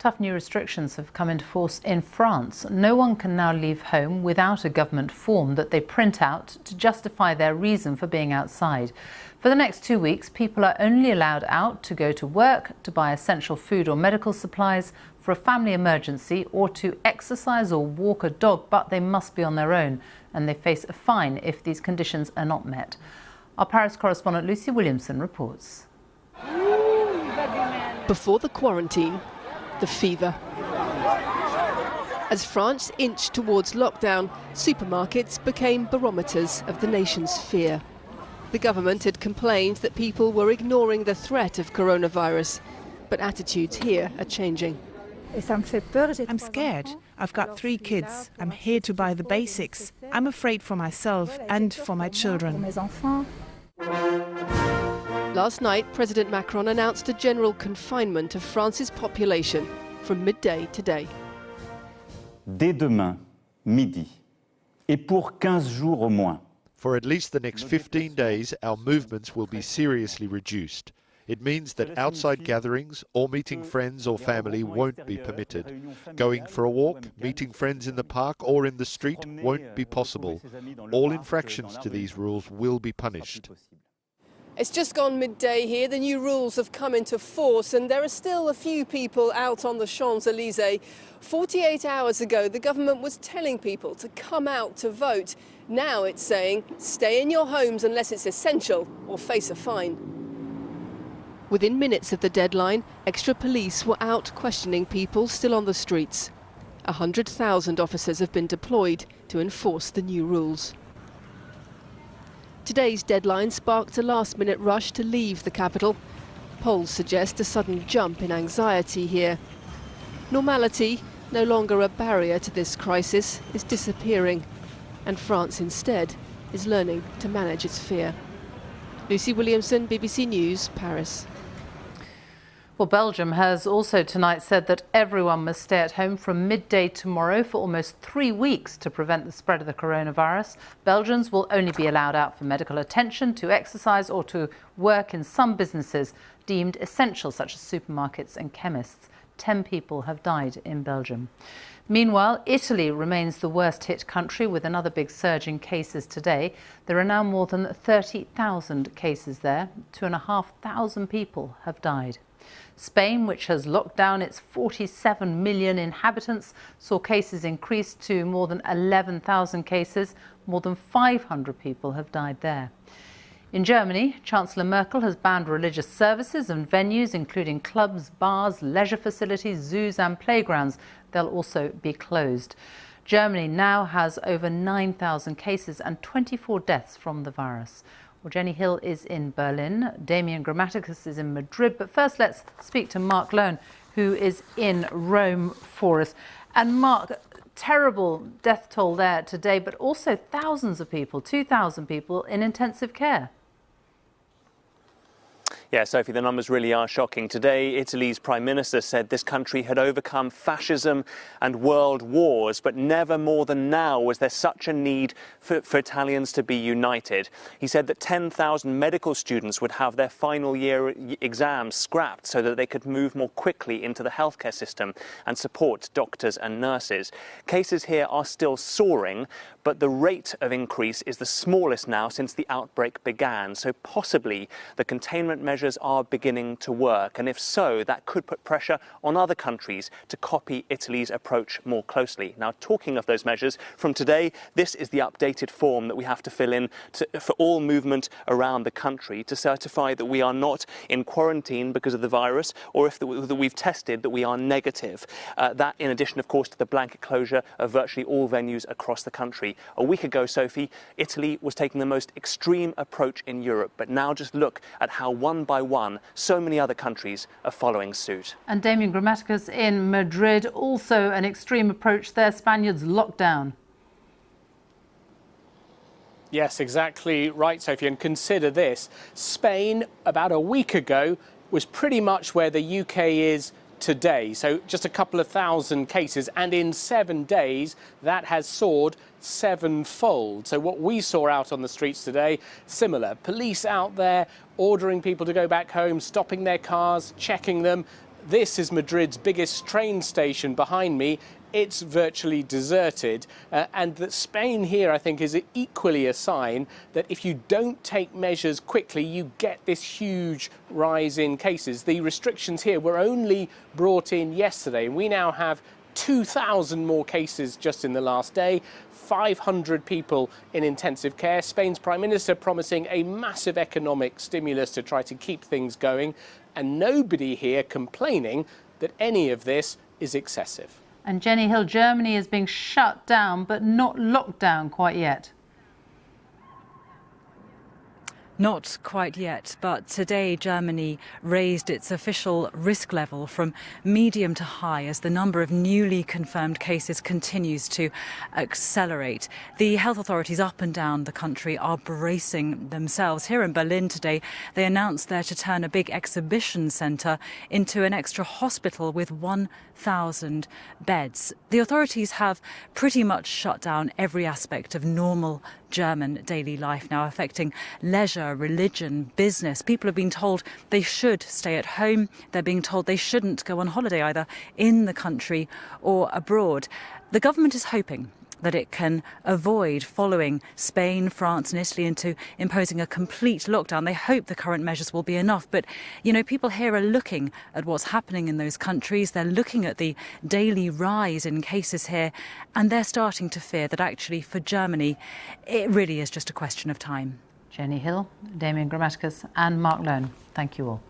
Tough new restrictions have come into force in France. No one can now leave home without a government form that they print out to justify their reason for being outside. For the next 2 weeks, people are only allowed out to go to work, to buy essential food or medical supplies, for a family emergency, or to exercise or walk a dog, but they must be on their own, and they face a fine if these conditions are not met. Our Paris correspondent Lucy Williamson reports. Before the quarantine, the fever. As France inched towards lockdown, supermarkets became barometers of the nation's fear. The government had complained that people were ignoring the threat of coronavirus, but attitudes here are changing. I'm scared. I've got 3 kids. I'm here to buy the basics. I'm afraid for myself and for my children. Last night, President Macron announced a general confinement of France's population from midday today. Dès demain, midi, et pour 15 jours au moins. For at least the next 15 days, our movements will be seriously reduced. It means that outside gatherings or meeting friends or family won't be permitted. Going for a walk, meeting friends in the park or in the street won't be possible. All infractions to these rules will be punished. It's just gone midday here. The new rules have come into force and there are still a few people out on the Champs-Élysées. 48 hours ago, the government was telling people to come out to vote. Now it's saying, stay in your homes unless it's essential or face a fine. Within minutes of the deadline, extra police were out questioning people still on the streets. 100,000 officers have been deployed to enforce the new rules. Today's deadline sparked a last-minute rush to leave the capital. Polls suggest a sudden jump in anxiety here. Normality, no longer a barrier to this crisis, is disappearing, and France instead is learning to manage its fear. Lucy Williamson, BBC News, Paris. Well, Belgium has also tonight said that everyone must stay at home from midday tomorrow for almost 3 weeks to prevent the spread of the coronavirus. Belgians will only be allowed out for medical attention, to exercise or to work in some businesses deemed essential, such as supermarkets and chemists. 10 people have died in Belgium. Meanwhile, Italy remains the worst hit country with another big surge in cases today. There are now more than 30,000 cases there. 2,500 people have died. Spain, which has locked down its 47 million inhabitants, saw cases increase to more than 11,000 cases. More than 500 people have died there. In Germany, Chancellor Merkel has banned religious services and venues, including clubs, bars, leisure facilities, zoos and playgrounds. They'll also be closed. Germany now has over 9,000 cases and 24 deaths from the virus. Well, Jenny Hill is in Berlin. Damian Grammaticus is in Madrid. But first, let's speak to Mark Lone, who is in Rome for us. And Mark, terrible death toll there today, but also thousands of people, 2,000 people in intensive care. Yeah, Sophie, the numbers really are shocking. Today, Italy's Prime Minister said this country had overcome fascism and world wars, but never more than now was there such a need for Italians to be united. He said that 10,000 medical students would have their final year exams scrapped so that they could move more quickly into the healthcare system and support doctors and nurses. Cases here are still soaring, but the rate of increase is the smallest now since the outbreak began. So possibly the containment measures are beginning to work. And if so, that could put pressure on other countries to copy Italy's approach more closely. Now, talking of those measures, from today, this is the updated form that we have to fill in for all movement around the country to certify that we are not in quarantine because of the virus, or if that we've tested that we are negative. That, in addition, of course, to the blanket closure of virtually all venues across the country. A week ago, Sophie, Italy was taking the most extreme approach in Europe, but now just look at how one by one so many other countries are following suit. And Damian Grammaticus in Madrid, also an extreme approach there. Spaniards locked down. Yes, exactly right, Sophie. And consider this. Spain, about a week ago, was pretty much where the UK is today. So just a couple of thousand cases. And in 7 days, that has soared 7-fold. So what we saw out on the streets today, similar. Police out there ordering people to go back home, stopping their cars, checking them. This is Madrid's biggest train station behind me. It's virtually deserted. And that Spain here, I think, is equally a sign that if you don't take measures quickly, you get this huge rise in cases. The restrictions here were only brought in yesterday. We now have 2,000 more cases just in the last day, 500 people in intensive care. Spain's Prime Minister promising a massive economic stimulus to try to keep things going, and nobody here complaining that any of this is excessive. And Jenny Hill, Germany is being shut down but not locked down quite yet. Not quite yet, but today Germany raised its official risk level from medium to high as the number of newly confirmed cases continues to accelerate. The health authorities up and down the country are bracing themselves. Here in Berlin today, they announced they're to turn a big exhibition centre into an extra hospital with 1,000 beds. The authorities have pretty much shut down every aspect of normal German daily life now, affecting leisure, religion, business. People have been told they should stay at home. They're being told they shouldn't go on holiday either in the country or abroad. The government is hoping that it can avoid following Spain, France and Italy into imposing a complete lockdown. They hope the current measures will be enough. But, you know, people here are looking at what's happening in those countries. They're looking at the daily rise in cases here, and they're starting to fear that actually for Germany, it really is just a question of time. Jenny Hill, Damien Grammaticus and Mark Lone, thank you all.